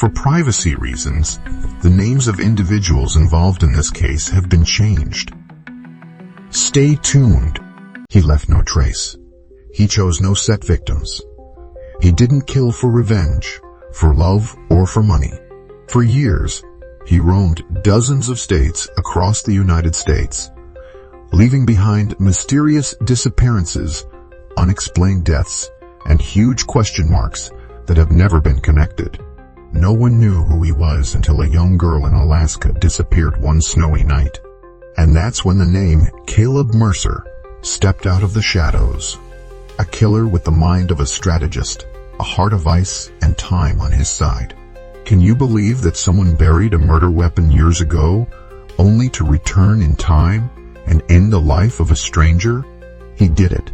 For privacy reasons, the names of individuals involved in this case have been changed. Stay tuned. He left no trace. He chose no set victims. He didn't kill for revenge, for love, or for money. For years, he roamed dozens of states across the United States, leaving behind mysterious disappearances, unexplained deaths, and huge question marks that have never been connected. No one knew who he was until a young girl in Alaska disappeared one snowy night. And that's when the name Caleb Mercer stepped out of the shadows. A killer with the mind of a strategist, a heart of ice, and time on his side. Can you believe that someone buried a murder weapon years ago, only to return in time and end the life of a stranger? He did it.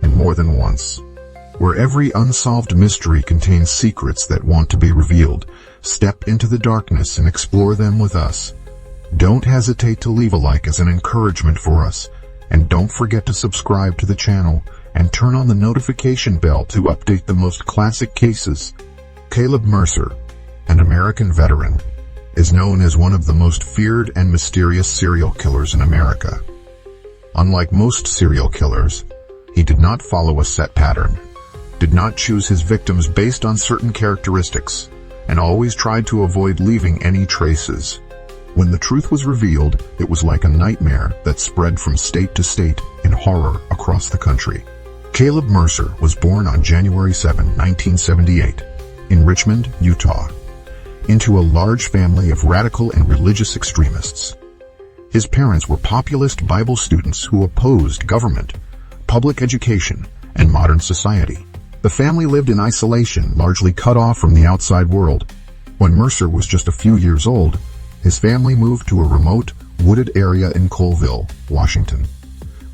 And more than once. Where every unsolved mystery contains secrets that want to be revealed, step into the darkness and explore them with us. Don't hesitate to leave a like as an encouragement for us, and don't forget to subscribe to the channel and turn on the notification bell to update the most classic cases. Caleb Mercer, an American veteran, is known as one of the most feared and mysterious serial killers in America. Unlike most serial killers, he did not follow a set pattern, did not choose his victims based on certain characteristics, and always tried to avoid leaving any traces. When the truth was revealed, it was like a nightmare that spread from state to state in horror across the country. Caleb Mercer was born on January 7, 1978, in Richmond, Utah, into a large family of radical and religious extremists. His parents were populist Bible students who opposed government, public education, and modern society. The family lived in isolation, largely cut off from the outside world. When Mercer was just a few years old, his family moved to a remote, wooded area in Colville, Washington.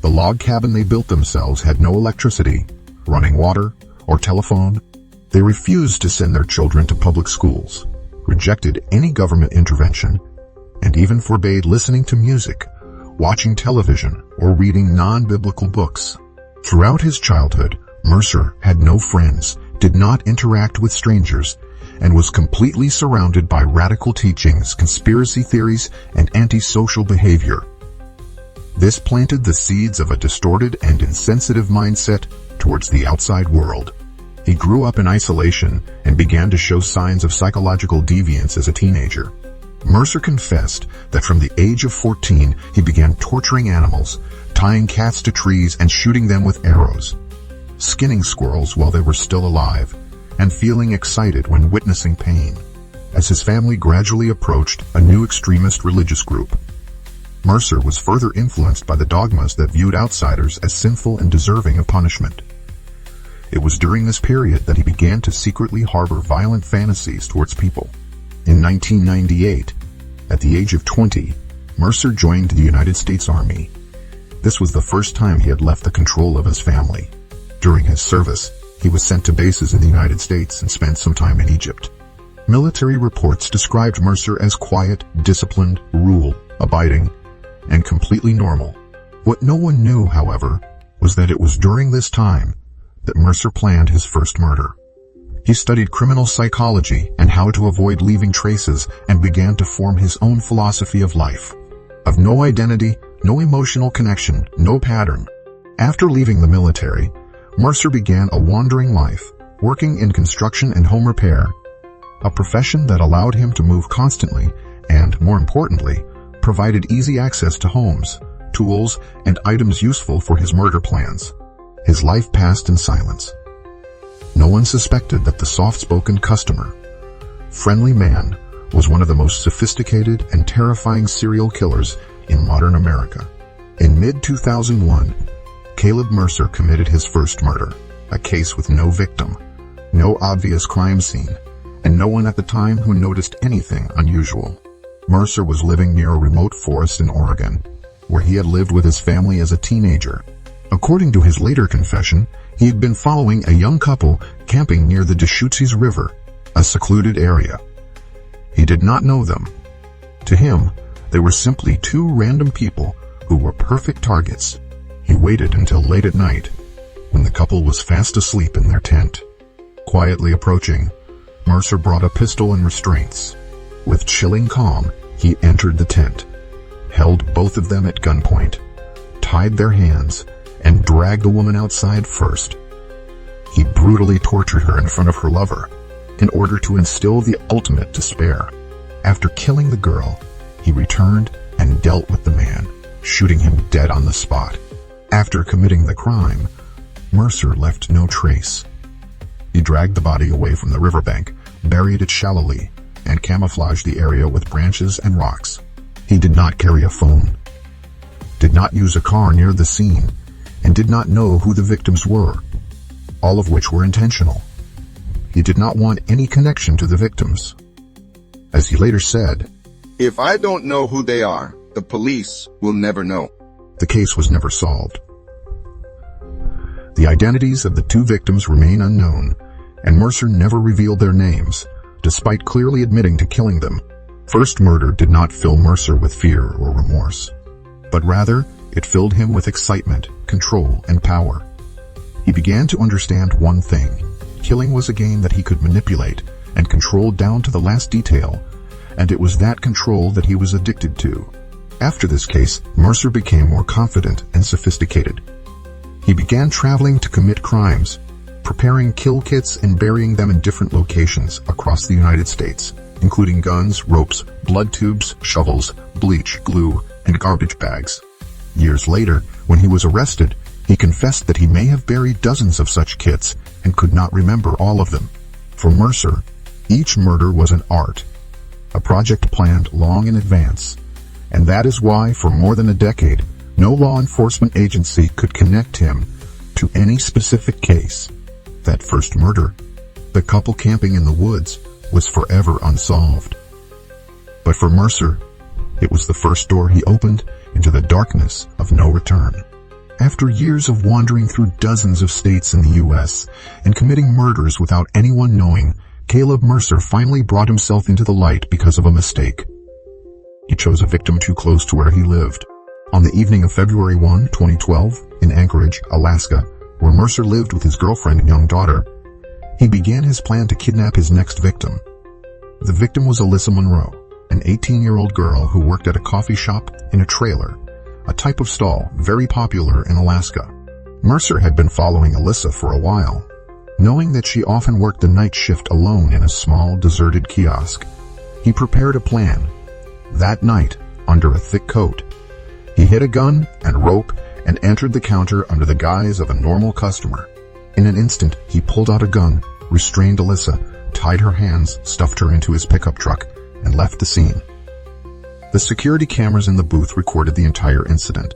The log cabin they built themselves had no electricity, running water, or telephone. They refused to send their children to public schools, rejected any government intervention, and even forbade listening to music, watching television, or reading non-biblical books. Throughout his childhood, Mercer had no friends, did not interact with strangers, and was completely surrounded by radical teachings, conspiracy theories, and antisocial behavior. This planted the seeds of a distorted and insensitive mindset towards the outside world. He grew up in isolation and began to show signs of psychological deviance as a teenager. Mercer confessed that from the age of 14, he began torturing animals, tying cats to trees and shooting them with arrows, skinning squirrels while they were still alive, and feeling excited when witnessing pain. As his family gradually approached a new extremist religious group, Mercer was further influenced by the dogmas that viewed outsiders as sinful and deserving of punishment. It was during this period that he began to secretly harbor violent fantasies towards people. In 1998, at the age of 20, Mercer joined the United States Army. This was the first time he had left the control of his family. During his service, he was sent to bases in the United States and spent some time in Egypt. Military reports described Mercer as quiet, disciplined, rule-abiding, and completely normal. What no one knew, however, was that it was during this time that Mercer planned his first murder. He studied criminal psychology and how to avoid leaving traces and began to form his own philosophy of life. Of no identity, no emotional connection, no pattern. After leaving the military, Mercer began a wandering life, working in construction and home repair, a profession that allowed him to move constantly and, more importantly, provided easy access to homes, tools, and items useful for his murder plans. His life passed in silence. No one suspected that the soft-spoken customer, friendly man, was one of the most sophisticated and terrifying serial killers in modern America. In mid-2001, Caleb Mercer committed his first murder, a case with no victim, no obvious crime scene, and no one at the time who noticed anything unusual. Mercer was living near a remote forest in Oregon, where he had lived with his family as a teenager. According to his later confession, he had been following a young couple camping near the Deschutes River, a secluded area. He did not know them. To him, they were simply two random people who were perfect targets. He waited until late at night, when the couple was fast asleep in their tent. Quietly approaching, Mercer brought a pistol and restraints. With chilling calm, he entered the tent, held both of them at gunpoint, tied their hands, and dragged the woman outside first. He brutally tortured her in front of her lover, in order to instill the ultimate despair. After killing the girl, he returned and dealt with the man, shooting him dead on the spot. After committing the crime, Mercer left no trace. He dragged the body away from the riverbank, buried it shallowly, and camouflaged the area with branches and rocks. He did not carry a phone, did not use a car near the scene, and did not know who the victims were, all of which were intentional. He did not want any connection to the victims. As he later said, "If I don't know who they are, the police will never know." The case was never solved. The identities of the two victims remain unknown, and Mercer never revealed their names, despite clearly admitting to killing them. First murder did not fill Mercer with fear or remorse, but rather it filled him with excitement, control, and power. He began to understand one thing: killing was a game that he could manipulate and control down to the last detail, and it was that control that he was addicted to. After this case, Mercer became more confident and sophisticated. He began traveling to commit crimes, preparing kill kits and burying them in different locations across the United States, including guns, ropes, blood tubes, shovels, bleach, glue, and garbage bags. Years later, when he was arrested, he confessed that he may have buried dozens of such kits and could not remember all of them. For Mercer, each murder was an art, a project planned long in advance, and that is why, for more than a decade, no law enforcement agency could connect him to any specific case. That first murder, the couple camping in the woods, was forever unsolved. But for Mercer, it was the first door he opened into the darkness of no return. After years of wandering through dozens of states in the U.S. and committing murders without anyone knowing, Caleb Mercer finally brought himself into the light because of a mistake. He chose a victim too close to where he lived. On the evening of February 1, 2012, in Anchorage, Alaska, where Mercer lived with his girlfriend and young daughter, he began his plan to kidnap his next victim. The victim was Alyssa Monroe, an 18-year-old girl who worked at a coffee shop in a trailer, a type of stall very popular in Alaska. Mercer had been following Alyssa for a while, knowing that she often worked the night shift alone in a small, deserted kiosk. He prepared a plan. That night, under a thick coat, he hid a gun and rope and entered the counter under the guise of a normal customer. In an instant, he pulled out a gun, restrained Alyssa, tied her hands, stuffed her into his pickup truck, and left the scene. The security cameras in the booth recorded the entire incident,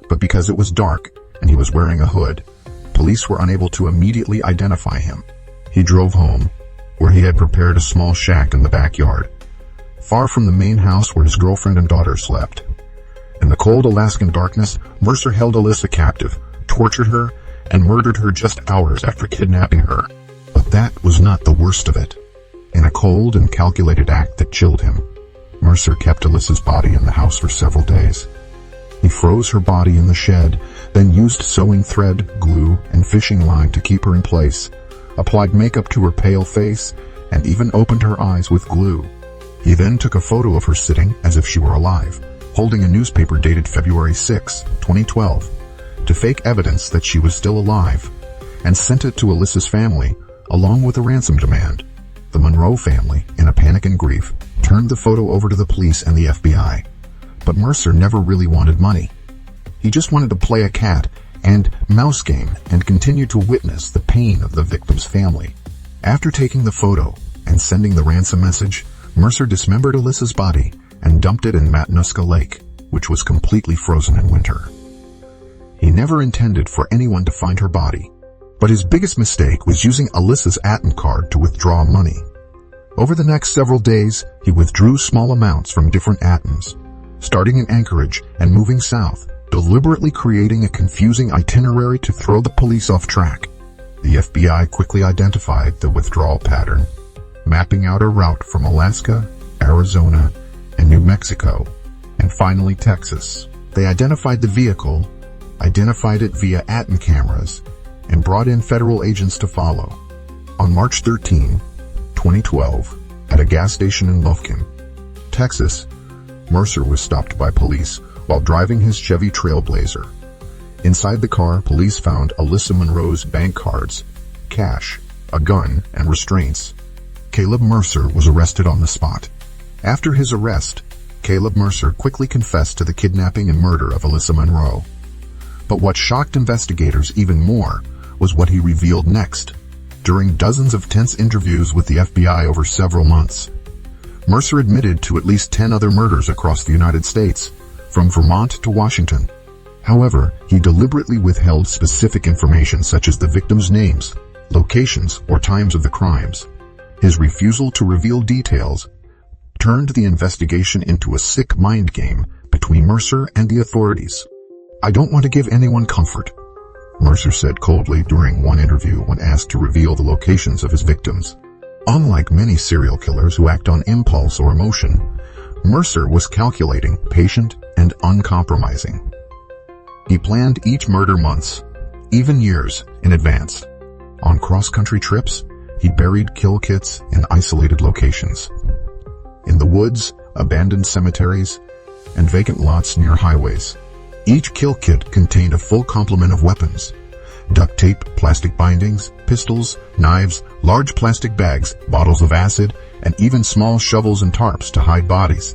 but because it was dark and he was wearing a hood, police were unable to immediately identify him. He drove home, where he had prepared a small shack in the backyard, far from the main house where his girlfriend and daughter slept. In the cold Alaskan darkness, Mercer held Alyssa captive, tortured her, and murdered her just hours after kidnapping her. But that was not the worst of it. In a cold and calculated act that chilled him, Mercer kept Alyssa's body in the house for several days. He froze her body in the shed, then used sewing thread, glue, and fishing line to keep her in place, applied makeup to her pale face, and even opened her eyes with glue. He then took a photo of her sitting as if she were alive, holding a newspaper dated February 6, 2012, to fake evidence that she was still alive, and sent it to Alyssa's family, along with a ransom demand. The Monroe family, in a panic and grief, turned the photo over to the police and the FBI. But Mercer never really wanted money. He just wanted to play a cat and mouse game and continue to witness the pain of the victim's family. After taking the photo and sending the ransom message, Mercer dismembered Alyssa's body and dumped it in Matanuska Lake, which was completely frozen in winter. He never intended for anyone to find her body, but his biggest mistake was using Alyssa's ATM card to withdraw money. Over the next several days, he withdrew small amounts from different ATMs, starting in Anchorage and moving south, deliberately creating a confusing itinerary to throw the police off track. The FBI quickly identified the withdrawal pattern, mapping out a route from Alaska, Arizona, and New Mexico, and finally Texas. They identified the vehicle, identified it via ATM cameras, and brought in federal agents to follow. On March 13, 2012, at a gas station in Lufkin, Texas, Mercer was stopped by police while driving his Chevy Trailblazer. Inside the car, police found Alyssa Monroe's bank cards, cash, a gun, and restraints. Caleb Mercer was arrested on the spot. After his arrest, Caleb Mercer quickly confessed to the kidnapping and murder of Alyssa Monroe. But what shocked investigators even more was what he revealed next. During dozens of tense interviews with the FBI over several months, Mercer admitted to at least 10 other murders across the United States, from Vermont to Washington. However, he deliberately withheld specific information such as the victims' names, locations, or times of the crimes. His refusal to reveal details turned the investigation into a sick mind game between Mercer and the authorities. "I don't want to give anyone comfort," Mercer said coldly during one interview when asked to reveal the locations of his victims. Unlike many serial killers who act on impulse or emotion, Mercer was calculating, patient, and uncompromising. He planned each murder months, even years, in advance. On cross-country trips, he buried kill kits in isolated locations. In the woods, abandoned cemeteries, and vacant lots near highways. Each kill kit contained a full complement of weapons: duct tape, plastic bindings, pistols, knives, large plastic bags, bottles of acid, and even small shovels and tarps to hide bodies.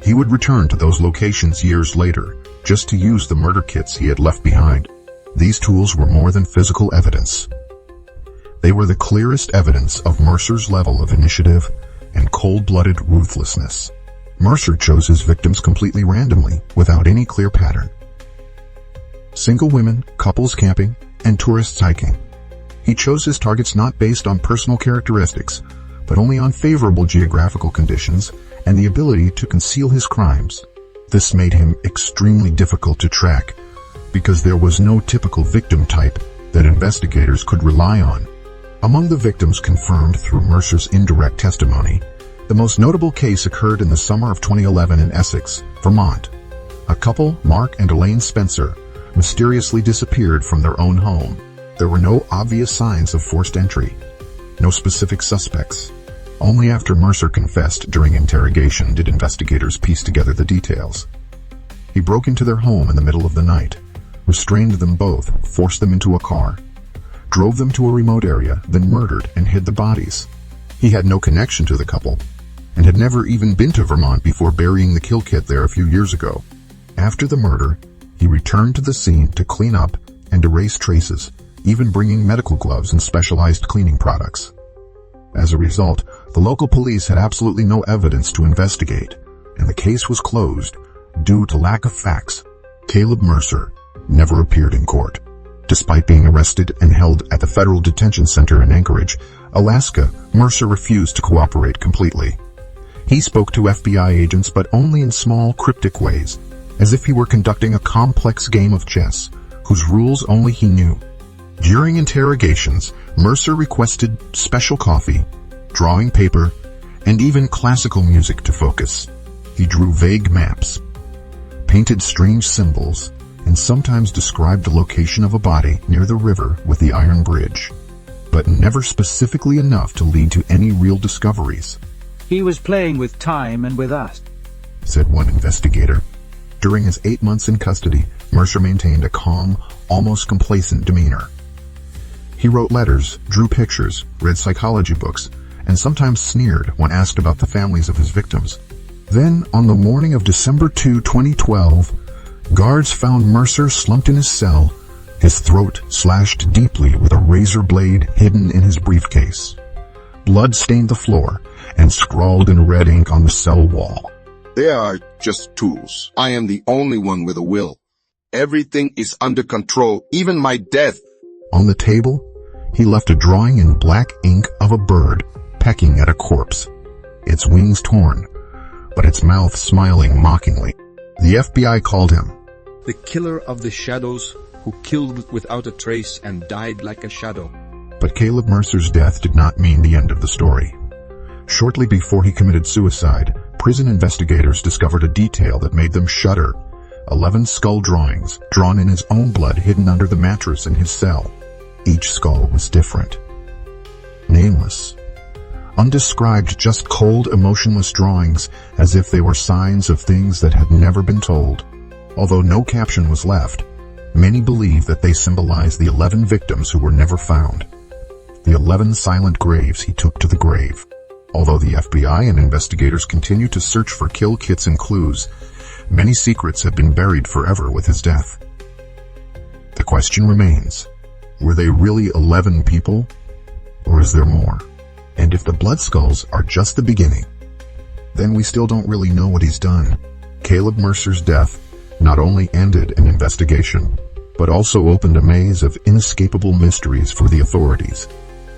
He would return to those locations years later, just to use the murder kits he had left behind. These tools were more than physical evidence. They were the clearest evidence of Mercer's level of initiative and cold-blooded ruthlessness. Mercer chose his victims completely randomly, without any clear pattern. Single women, couples camping, and tourists hiking. He chose his targets not based on personal characteristics, but only on favorable geographical conditions and the ability to conceal his crimes. This made him extremely difficult to track, because there was no typical victim type that investigators could rely on. Among the victims confirmed through Mercer's indirect testimony, the most notable case occurred in the summer of 2011 in Essex, Vermont. A couple, Mark and Elaine Spencer, mysteriously disappeared from their own home. There were no obvious signs of forced entry, no specific suspects. Only after Mercer confessed during interrogation did investigators piece together the details. He broke into their home in the middle of the night, restrained them both, forced them into a car, drove them to a remote area, then murdered and hid the bodies. He had no connection to the couple, and had never even been to Vermont before burying the kill kit there a few years ago. After the murder, he returned to the scene to clean up and erase traces, even bringing medical gloves and specialized cleaning products. As a result, the local police had absolutely no evidence to investigate, and the case was closed due to lack of facts. Caleb Mercer never appeared in court. Despite being arrested and held at the Federal Detention Center in Anchorage, Alaska, Mercer refused to cooperate completely. He spoke to FBI agents, but only in small, cryptic ways, as if he were conducting a complex game of chess, whose rules only he knew. During interrogations, Mercer requested special coffee, drawing paper, and even classical music to focus. He drew vague maps, painted strange symbols, and sometimes described the location of a body near the river with the iron bridge, but never specifically enough to lead to any real discoveries. "He was playing with time and with us," said one investigator. During his 8 months in custody, Mercer maintained a calm, almost complacent demeanor. He wrote letters, drew pictures, read psychology books, and sometimes sneered when asked about the families of his victims. Then, on the morning of December 2, 2012, guards found Mercer slumped in his cell, his throat slashed deeply with a razor blade hidden in his briefcase. Blood stained the floor and scrawled in red ink on the cell wall. "They are just tools. I am the only one with a will. Everything is under control, even my death." On the table, he left a drawing in black ink of a bird pecking at a corpse, its wings torn, but its mouth smiling mockingly. The FBI called him the killer of the shadows, who killed without a trace and died like a shadow. But Caleb Mercer's death did not mean the end of the story. Shortly before he committed suicide, prison investigators discovered a detail that made them shudder: 11 skull drawings, drawn in his own blood, hidden under the mattress in his cell. Each skull was different, nameless. Undescribed, just cold, emotionless drawings, as if they were signs of things that had never been told. Although no caption was left, many believe that they symbolize the 11 victims who were never found. The 11 silent graves he took to the grave. Although the FBI and investigators continue to search for kill kits and clues, many secrets have been buried forever with his death. The question remains, were they really 11 people? Or is there more? And if the blood skulls are just the beginning, then we still don't really know what he's done. Caleb Mercer's death not only ended an investigation, but also opened a maze of inescapable mysteries for the authorities.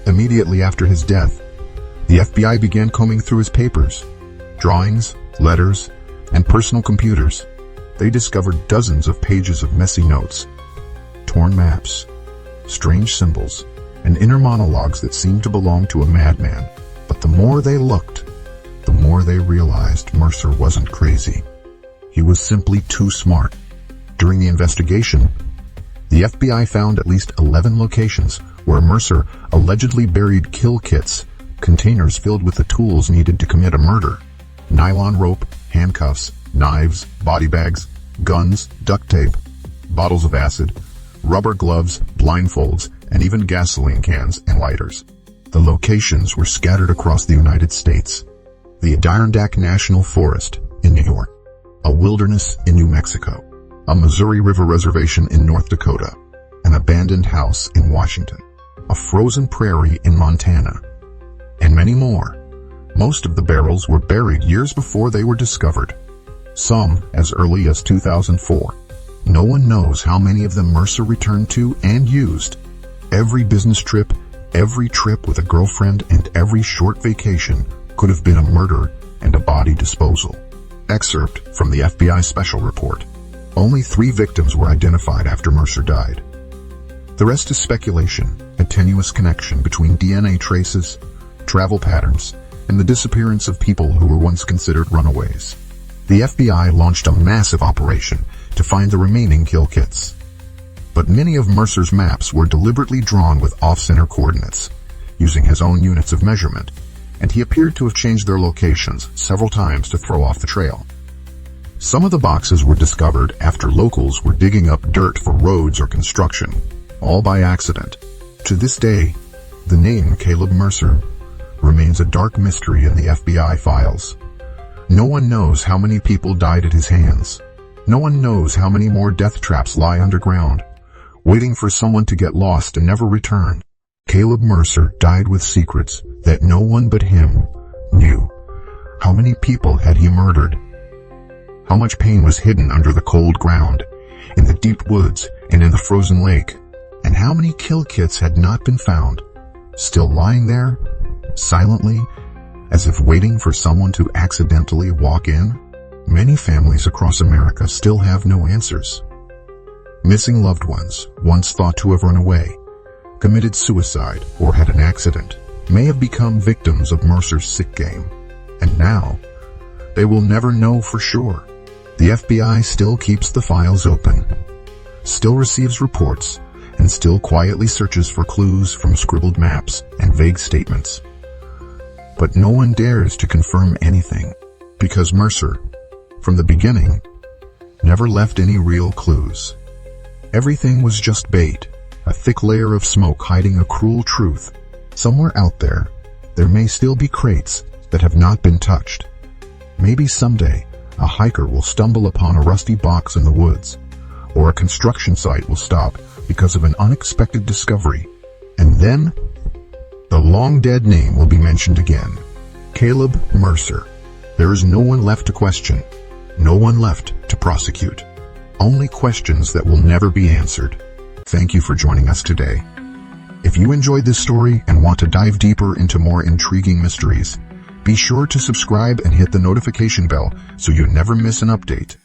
Immediately after his death, the FBI began combing through his papers, drawings, letters, and personal computers. They discovered dozens of pages of messy notes, torn maps, strange symbols, and inner monologues that seemed to belong to a madman. But the more they looked, the more they realized Mercer wasn't crazy. He was simply too smart. During the investigation, the FBI found at least 11 locations where Mercer allegedly buried kill kits, containers filled with the tools needed to commit a murder. Nylon rope, handcuffs, knives, body bags, guns, duct tape, bottles of acid, rubber gloves, blindfolds, and even gasoline cans and lighters. The locations were scattered across the United States. The Adirondack National Forest in New York, a wilderness in New Mexico, a Missouri River Reservation in North Dakota, an abandoned house in Washington, a frozen prairie in Montana, and many more. Most of the barrels were buried years before they were discovered, some as early as 2004. No one knows how many of them Mercer returned to and used. Every business trip, every trip with a girlfriend, and every short vacation could have been a murder and a body disposal. Excerpt from the FBI special report. Only 3 victims were identified after Mercer died. The rest is speculation, a tenuous connection between DNA traces, travel patterns, and the disappearance of people who were once considered runaways. The FBI launched a massive operation to find the remaining kill kits. But many of Mercer's maps were deliberately drawn with off-center coordinates, using his own units of measurement, and he appeared to have changed their locations several times to throw off the trail. Some of the boxes were discovered after locals were digging up dirt for roads or construction, all by accident. To this day, the name Caleb Mercer remains a dark mystery in the FBI files. No one knows how many people died at his hands. No one knows how many more death traps lie underground, waiting for someone to get lost and never return. Caleb Mercer died with secrets that no one but him knew. How many people had he murdered? How much pain was hidden under the cold ground, in the deep woods, and in the frozen lake? And how many kill kits had not been found, still lying there, silently, as if waiting for someone to accidentally walk in? Many families across America still have no answers. Missing loved ones, once thought to have run away, committed suicide, or had an accident, may have become victims of Mercer's sick game. And now, they will never know for sure. The FBI still keeps the files open, still receives reports, and still quietly searches for clues from scribbled maps and vague statements. But no one dares to confirm anything, because Mercer, from the beginning, never left any real clues. Everything was just bait, a thick layer of smoke hiding a cruel truth. Somewhere out there may still be crates that have not been touched. Maybe someday, a hiker will stumble upon a rusty box in the woods, or a construction site will stop because of an unexpected discovery. And then, the long-dead name will be mentioned again. Caleb Mercer. There is no one left to question, no one left to prosecute. Only questions that will never be answered. Thank you for joining us today. If you enjoyed this story and want to dive deeper into more intriguing mysteries, be sure to subscribe and hit the notification bell so you never miss an update.